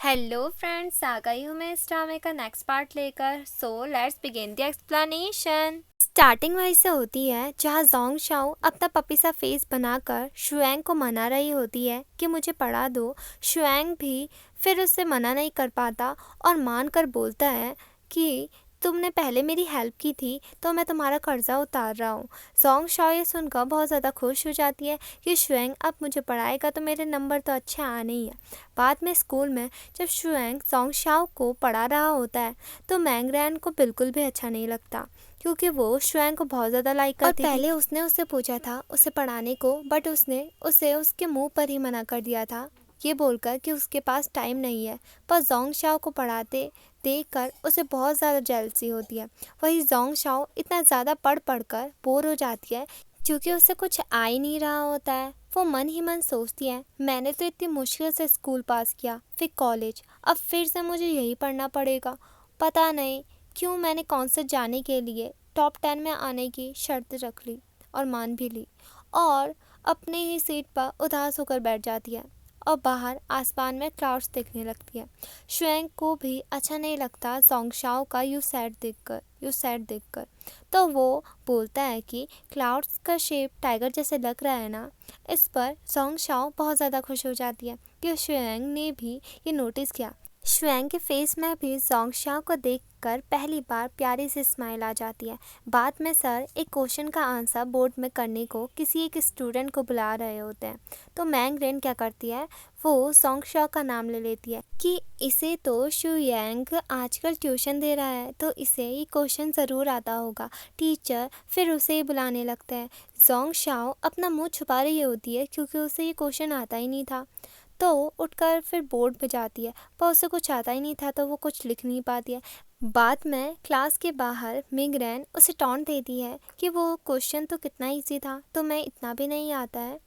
Hello friends, आ गई हूँ मैं इस ड्रामे का नेक्स्ट पार्ट लेकर। So let's begin the explanation. Starting वहीं से होती है जहाँ जोंग शाओ अपना पपी सा फेस बनाकर शुएंग को मना रही होती है कि मुझे पढ़ा दो। शुएंग भी फिर उससे मना नहीं कर पाता और मान कर बोलता है कि तुमने पहले मेरी हेल्प की थी तो मैं तुम्हारा कर्जा उतार रहा हूँ। जोंग शाओ ये सुनकर बहुत ज़्यादा खुश हो जाती है कि शुएंग अब मुझे पढ़ाएगा तो मेरे नंबर तो अच्छे आने ही है। बाद में स्कूल में जब शुएंग जोंग शाओ को पढ़ा रहा होता है तो मैंगरैन को बिल्कुल भी अच्छा नहीं लगता क्योंकि वो शुएंग को बहुत ज़्यादा लाइक करती थी। और पहले उसने उससे पूछा था उसे पढ़ाने को, बट उसने उसे उसके मुंह पर ही मना कर दिया था ये बोलकर कि उसके पास टाइम नहीं है। पर जोंग शाओ को पढ़ाते देखकर उसे बहुत ज़्यादा जेलसी होती है। वही जोंग शाओ इतना ज़्यादा पढ़ पढ़ कर बोर हो जाती है क्योंकि उससे कुछ आ ही नहीं रहा होता है। वो मन ही मन सोचती है मैंने तो इतनी मुश्किल से स्कूल पास किया, फिर कॉलेज, अब फिर से मुझे यही पढ़ना पड़ेगा। पता नहीं क्यों मैंने कॉन्सर्ट जाने के लिए टॉप 10 में आने की शर्त रख ली और मान भी ली और अपने ही सीट पर उदास होकर बैठ जाती है और बाहर आसमान में क्लाउड्स दिखने लगती है। शुएंग को भी अच्छा नहीं लगता जोंग शाओ का यू सैड देखकर। तो वो बोलता है कि क्लाउड्स का शेप टाइगर जैसे लग रहा है ना। इस पर जोंग शाओ बहुत ज़्यादा खुश हो जाती है कि शुएंग ने भी ये नोटिस किया। शुएंग के फेस में भी जोंग शाओ को देखकर पहली बार प्यारी सी स्माइल आ जाती है। बाद में सर एक क्वेश्चन का आंसर बोर्ड में करने को किसी एक स्टूडेंट को बुला रहे होते हैं तो मैंगरेन क्या करती है, वो जोंग शाओ का नाम ले लेती है कि इसे तो शुएंग आजकल ट्यूशन दे रहा है तो इसे ये क्वेश्चन ज़रूर आता होगा। टीचर फिर उसे ही बुलाने लगता है। जोंग शाओ अपना मुंह छुपा रही होती है क्योंकि उसे ये क्वेश्चन आता ही नहीं था तो उठकर फिर बोर्ड पे जाती है, पर उसे कुछ आता ही नहीं था तो वो कुछ लिख नहीं पाती है। बाद में क्लास के बाहर मिंगरैन उसे टॉन्ट देती है कि वो क्वेश्चन तो कितना इजी था, तो मैं इतना भी नहीं आता है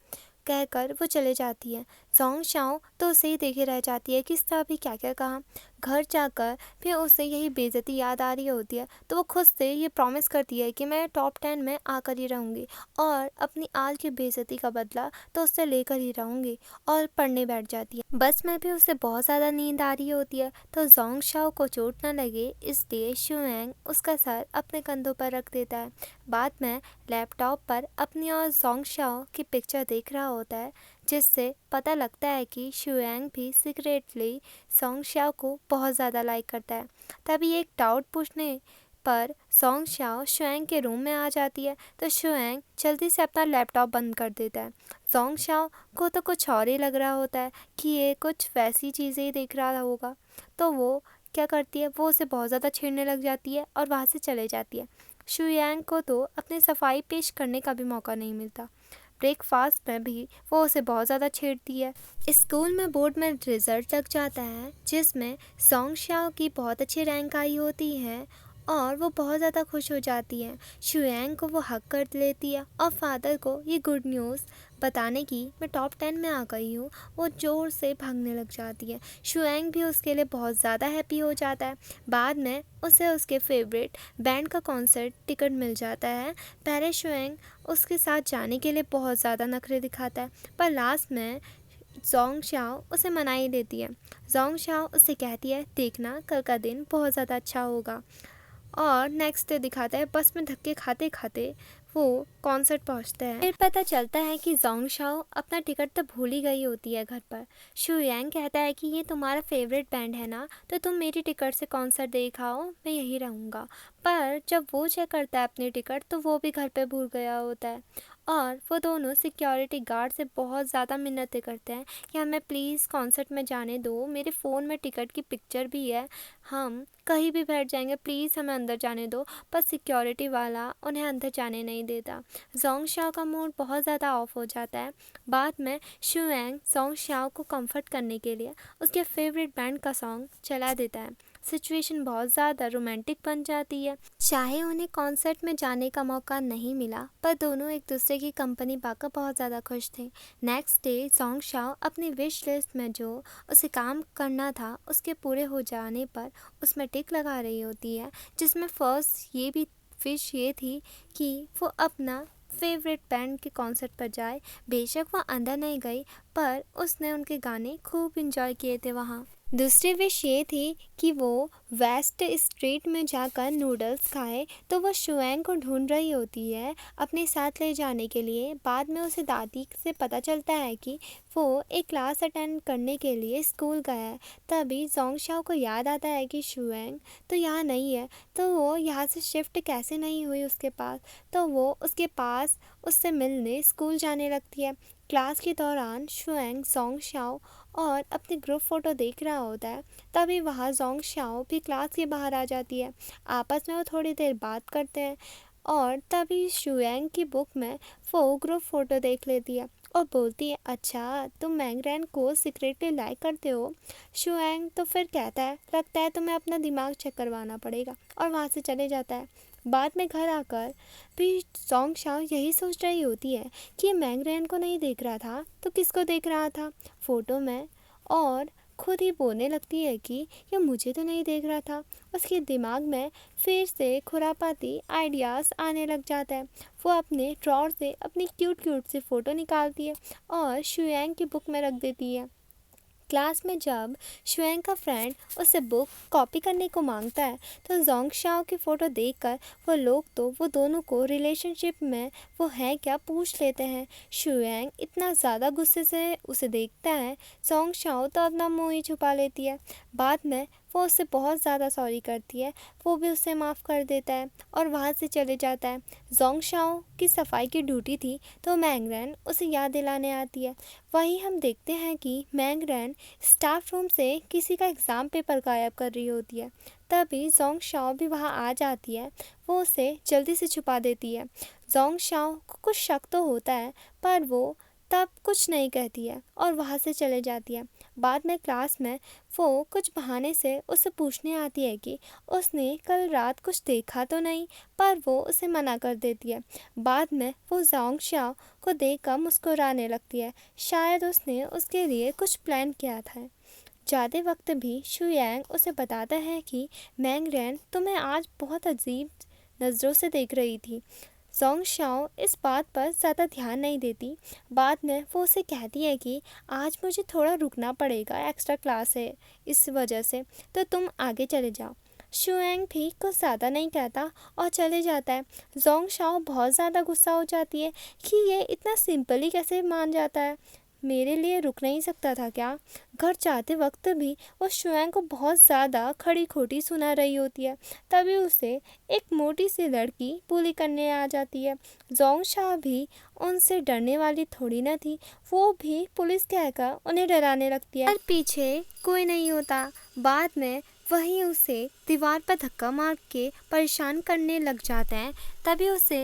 कहकर वो चले जाती है। जोंग शाओ तो उसे ही देखे रह जाती है कि इसने अभी क्या क्या कहा। घर जाकर फिर उसे यही बेइज्जती याद आ रही होती है तो वो खुद से ये प्रॉमिस करती है कि मैं टॉप 10 में आकर ही रहूँगी और अपनी आज की बेइज्जती का बदला तो उससे लेकर ही रहूँगी और पढ़ने बैठ जाती है। बस में भी उसे बहुत ज़्यादा नींद आ रही होती है तो जोंग शाओ को चोट न लगे इसलिए शुएंग उसका सर अपने कंधों पर रख देता है। बाद में लैपटॉप पर अपनी और जोंग शाओ की पिक्चर देख रहा होता है जिससे पता लगता है कि शुएंग भी सीक्रेटली जोंग शाओ को बहुत ज़्यादा लाइक करता है। तभी एक डाउट पूछने पर जोंग शाओ शुएंग के रूम में आ जाती है तो शुएंग जल्दी से अपना लैपटॉप बंद कर देता है। जोंग शाओ को तो कुछ और ही लग रहा होता है कि ये कुछ वैसी चीज़ें ही देख रहा होगा तो वो क्या करती है, वो उसे बहुत ज़्यादा छेड़ने लग जाती है और वहाँ से चले जाती है। शुएंग को तो अपनी सफाई पेश करने का भी मौका नहीं मिलता। ब्रेकफास्ट में भी वो उसे बहुत ज़्यादा छेड़ती है। स्कूल में बोर्ड में रिजल्ट लग जाता है जिसमें जोंग शाओ की बहुत अच्छी रैंक आई होती है और वो बहुत ज़्यादा खुश हो जाती है। शुएंग को वो हक कर लेती है और फादर को ये गुड न्यूज़ बताने की मैं टॉप 10 में आ गई हूँ वो ज़ोर से भागने लग जाती है। शुएंग भी उसके लिए बहुत ज़्यादा हैप्पी हो जाता है। बाद में उसे उसके फेवरेट बैंड का कॉन्सर्ट टिकट मिल जाता है। पहले शुएंग उसके साथ जाने के लिए बहुत ज़्यादा नखरे दिखाता है पर लास्ट में जोंग शाओ उसे मना ही देती है। जोंग शाओ उससे कहती है देखना कल का दिन बहुत ज़्यादा अच्छा होगा और नेक्स्ट डे दिखाता है बस में धक्के खाते खाते वो कॉन्सर्ट पहुंचते हैं। फिर पता चलता है कि जोंग शाओ अपना टिकट तो भूल ही गई होती है घर पर। शुएंग कहता है कि ये तुम्हारा फेवरेट बैंड है ना तो तुम मेरी टिकट से कॉन्सर्ट दिखाओ, मैं यहीं रहूँगा। पर जब वो चेक करता है अपनी टिकट तो वो भी घर पे भूल गया होता है और वो दोनों सिक्योरिटी गार्ड से बहुत ज़्यादा मिन्नतें करते हैं कि हमें प्लीज़ कॉन्सर्ट में जाने दो, मेरे फ़ोन में टिकट की पिक्चर भी है, हम कहीं भी बैठ जाएंगे, प्लीज़ हमें अंदर जाने दो। पर सिक्योरिटी वाला उन्हें अंदर जाने नहीं देता। जोंग शाओ का मूड बहुत ज़्यादा ऑफ हो जाता है। बाद में शुएंग जोंग शाओ को कंफर्ट करने के लिए उसके फेवरेट बैंड का सॉन्ग चला देता है। सिचुएशन बहुत ज़्यादा रोमांटिक बन जाती है। चाहे उन्हें कॉन्सर्ट में जाने का मौका नहीं मिला पर दोनों एक दूसरे की कंपनी पाकर बहुत ज़्यादा खुश थे। नेक्स्ट डे जोंग शाओ अपनी विश लिस्ट में जो उसे काम करना था उसके पूरे हो जाने पर उसमें टिक लगा रही होती है जिसमें फर्स्ट ये भी विश ये थी कि वो अपना फेवरेट बैंड के कॉन्सर्ट पर जाए। बेशक वो अंदर नहीं गई पर उसने उनके गाने खूब इंजॉय किए थे वहाँ। दूसरी विश ये थी कि वो वेस्ट स्ट्रीट में जाकर नूडल्स खाए। तो वो शुएंग को ढूंढ रही होती है अपने साथ ले जाने के लिए। बाद में उसे दादी से पता चलता है कि वो एक क्लास अटेंड करने के लिए स्कूल गया है। तभी जोंगशाओ को याद आता है कि शुएंग तो यहाँ नहीं है, तो वो यहाँ से शिफ्ट कैसे नहीं हुई उसके पास। तो वो उसके पास उससे मिलने स्कूल जाने लगती है। क्लास के दौरान शुएंग जोंगशाओ और अपनी ग्रुप फोटो देख रहा होता है। तभी वहाँ जोंगशाओ भी क्लास के बाहर आ जाती है। आपस में वो थोड़ी देर बात करते हैं और तभी शुएंग की बुक में वो ग्रुप फोटो देख लेती है और बोलती है, अच्छा तुम मैंगरेन को सीक्रेटली लाइक करते हो। शुएंग तो फिर कहता है, लगता है तुम्हें अपना दिमाग चेक करवाना पड़ेगा, और वहाँ से चले जाता है। बाद में घर आकर भी जोंगशाओ यही सोच रही होती है कि ये मैंगरेन को नहीं देख रहा था तो किसको देख रहा था फोटो में, और खुद ही बोलने लगती है कि ये मुझे तो नहीं देख रहा था। उसके दिमाग में फिर से खुरापाती आइडियाज़ आने लग जाता है। वो अपने ड्रॉर से अपनी क्यूट क्यूट सी फ़ोटो निकालती है और शुएंग की बुक में रख देती है। क्लास में जब शुएंग का फ्रेंड उससे बुक कॉपी करने को मांगता है तो जोंगशाओ की फ़ोटो देखकर वो लोग तो वो दोनों को रिलेशनशिप में वो है क्या पूछ लेते हैं। शुएंग इतना ज़्यादा गुस्से से उसे देखता है, जोंगशाओ तो अपना मुंह ही छुपा लेती है। बाद में वो उससे बहुत ज़्यादा सॉरी करती है, वो भी उसे माफ़ कर देता है और वहाँ से चले जाता है। जोंगशाओ की सफाई की ड्यूटी थी तो मैंगरेन उसे याद दिलाने आती है। वहीं हम देखते हैं कि मैंगरेन स्टाफ रूम से किसी का एग्ज़ाम पेपर गायब कर रही होती है। तभी जोंगशाओ भी वहाँ आ जाती है, वो उसे जल्दी से छुपा देती है। जोंगशाओ को कुछ शक तो होता है पर वो तब कुछ नहीं कहती है और वहाँ से चले जाती है। बाद में क्लास में वो कुछ बहाने से उससे पूछने आती है कि उसने कल रात कुछ देखा तो नहीं, पर वो उसे मना कर देती है। बाद में वो जोंगशाओ को देखकर मुस्कुराने लगती है, शायद उसने उसके लिए कुछ प्लान किया था। जाते वक्त भी शुयांग उसे बताता है कि मैंगरेन तुम्हें आज बहुत अजीब नज़रों से देख रही थी। जोंगशाओ इस बात पर ज़्यादा ध्यान नहीं देती। बाद में वो उसे कहती है कि आज मुझे थोड़ा रुकना पड़ेगा, एक्स्ट्रा क्लास है इस वजह से, तो तुम आगे चले जाओ। शुएंग भी कुछ ज़्यादा नहीं कहता और चले जाता है। जोंगशाओ बहुत ज़्यादा गुस्सा हो जाती है कि ये इतना सिंपली कैसे मान जाता है, मेरे लिए रुक नहीं सकता था क्या। घर जाते वक्त भी वो शुएंग को बहुत ज़्यादा खड़ी खोटी सुना रही होती है। तभी उसे एक मोटी सी लड़की बुली करने आ जाती है। जोंगशाओ भी उनसे डरने वाली थोड़ी ना थी, वो भी पुलिस कहकर उन्हें डराने लगती है, पर पीछे कोई नहीं होता। बाद में वही उसे दीवार पर धक्का मार के परेशान करने लग जाते हैं। तभी उसे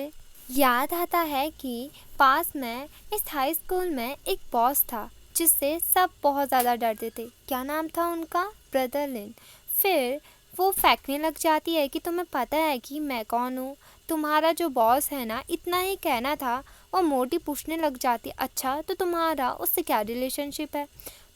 याद आता है कि पास में इस हाई स्कूल में एक बॉस था जिससे सब बहुत ज़्यादा डरते थे। क्या नाम था उनका? ब्रदर लिन। फिर वो फेंकने लग जाती है कि तुम्हें पता है कि मैं कौन हूँ, तुम्हारा जो बॉस है ना, इतना ही कहना था। वो मोटी पूछने लग जाती, अच्छा तो तुम्हारा उससे क्या रिलेशनशिप है।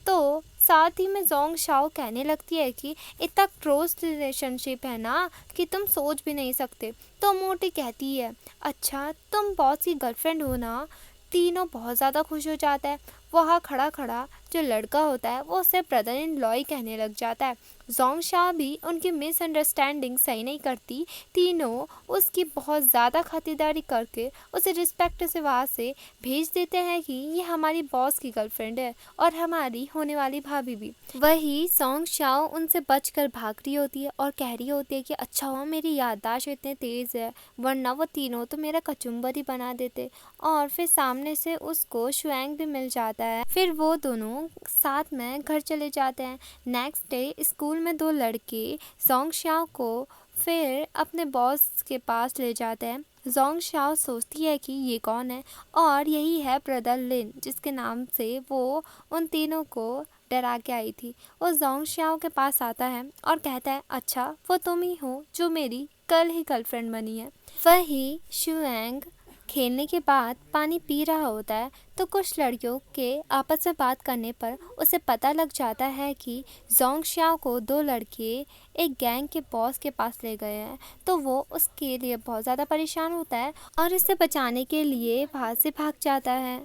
तो साथ ही में जोंगशाओ कहने लगती है कि इतना क्लोज रिलेशनशिप है ना कि तुम सोच भी नहीं सकते। तो मोटी कहती है, अच्छा तुम बॉस की गर्लफ्रेंड हो ना। तीनों बहुत ज़्यादा खुश हो जाता है। वहाँ खड़ा खड़ा जो लड़का होता है वो उसे ब्रदर इन लॉ ही कहने लग जाता है। जोंगशाओ भी उनकी मिसअंडरस्टैंडिंग सही नहीं करती। तीनों उसकी बहुत ज़्यादा खातिरदारी करके उसे रिस्पेक्ट से वहाँ से भेज देते हैं कि ये हमारी बॉस की गर्लफ्रेंड है और हमारी होने वाली भाभी भी। वही जोंगशाओ उनसे बचकर भाग रही होती है और कह रही होती है कि अच्छा हुआ मेरी याददाश्त इतनी तेज़ है, वरना वो तीनों तो मेरा कचुम्बर ही बना देते। और फिर सामने से उसको शुएंग भी मिल जाता है। फिर वो दोनों साथ में घर चले जाते हैं। नेक्स्ट डे स्कूल में दो लड़के जोंगशाओ को फिर अपने बॉस के पास ले जाते हैं। जोंगशाओ सोचती है कि ये कौन है, और यही है ब्रदर लिन जिसके नाम से वो उन तीनों को डरा के आई थी। वो जोंगशाओ के पास आता है और कहता है, अच्छा वो तुम ही हो जो मेरी कल ही गर्लफ्रेंड बनी है। वही शुएंग खेलने के बाद पानी पी रहा होता है तो कुछ लड़कियों के आपस में बात करने पर उसे पता लग जाता है कि जोंगशाओ को दो लड़के एक गैंग के बॉस के पास ले गए हैं। तो वो उसके लिए बहुत ज़्यादा परेशान होता है और इसे बचाने के लिए वहाँ से भाग जाता है।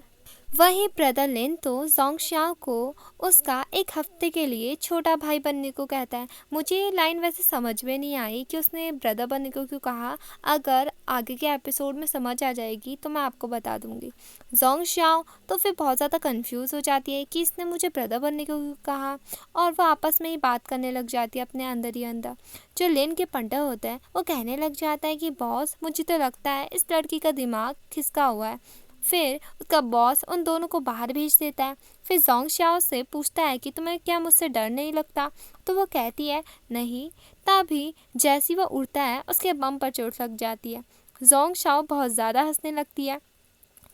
वहीं ब्रदर लिन तो जोंगशाओ को उसका एक हफ्ते के लिए छोटा भाई बनने को कहता है। मुझे ये लाइन वैसे समझ में नहीं आई कि उसने ब्रदर बनने को क्यों कहा। अगर आगे के एपिसोड में समझ आ जाएगी तो मैं आपको बता दूंगी। जोंगशाओ तो फिर बहुत ज़्यादा कंफ्यूज हो जाती है कि इसने मुझे ब्रदर बनने को क्यों कहा, और वो आपस में ही बात करने लग जाती है अपने अंदर ही अंदर। जो लिन के पंडा होता है वो कहने लग जाता है कि बॉस, मुझे तो लगता है इस लड़की का दिमाग खिसका हुआ है। फिर उसका बॉस उन दोनों को बाहर भेज देता है। फिर जोंगशाओ से पूछता है कि तुम्हें क्या मुझसे डर नहीं लगता, तो वो कहती है नहीं। तभी जैसी वो उड़ता है उसके बम पर चोट लग जाती है। जोंगशाओ बहुत ज़्यादा हंसने लगती है।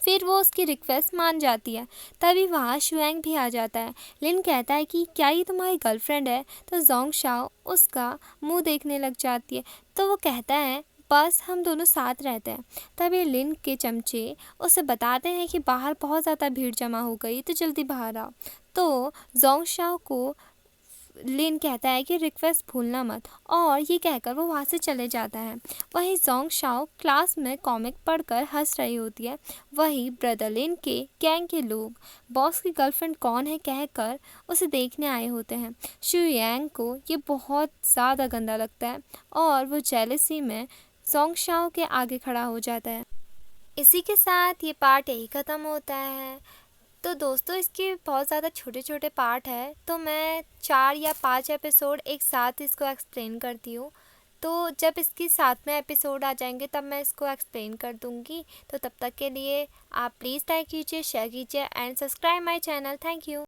फिर वो उसकी रिक्वेस्ट मान जाती है। तभी वहाँ शुएंग भी आ जाता है। लिन कहता है कि क्या ये तुम्हारी गर्लफ्रेंड है, तो जोंगशाओ उसका मुंह देखने लग जाती है। तो वो कहता है बस हम दोनों साथ रहते हैं। तभी लिन के चमचे उसे बताते हैं कि बाहर बहुत ज़्यादा भीड़ जमा हो गई, तो जल्दी बाहर आओ। तो जोंगशाओ को लिन कहता है कि रिक्वेस्ट भूलना मत, और ये कहकर वो वहाँ से चले जाता है। वहीं जोंगशाओ क्लास में कॉमिक पढ़कर हंस रही होती है। वहीं ब्रदर लिन के गैंग के लोग बॉस की गर्लफ्रेंड कौन है कहकर उसे देखने आए होते हैं। शुयांग को ये बहुत ज़्यादा गंदा लगता है और वो जेलसी में जोंगशाओ के आगे खड़ा हो जाता है। इसी के साथ ये पार्ट यही ख़त्म होता है। तो दोस्तों, इसके बहुत ज़्यादा छोटे छोटे पार्ट है, तो मैं 4 या 5 एपिसोड एक साथ इसको एक्सप्लेन करती हूँ। तो जब इसके साथ में एपिसोड आ जाएंगे तब मैं इसको एक्सप्लेन कर दूँगी। तो तब तक के लिए आप प्लीज़ लाइक कीजिए, शेयर कीजिए and subscribe my channel. Thank you.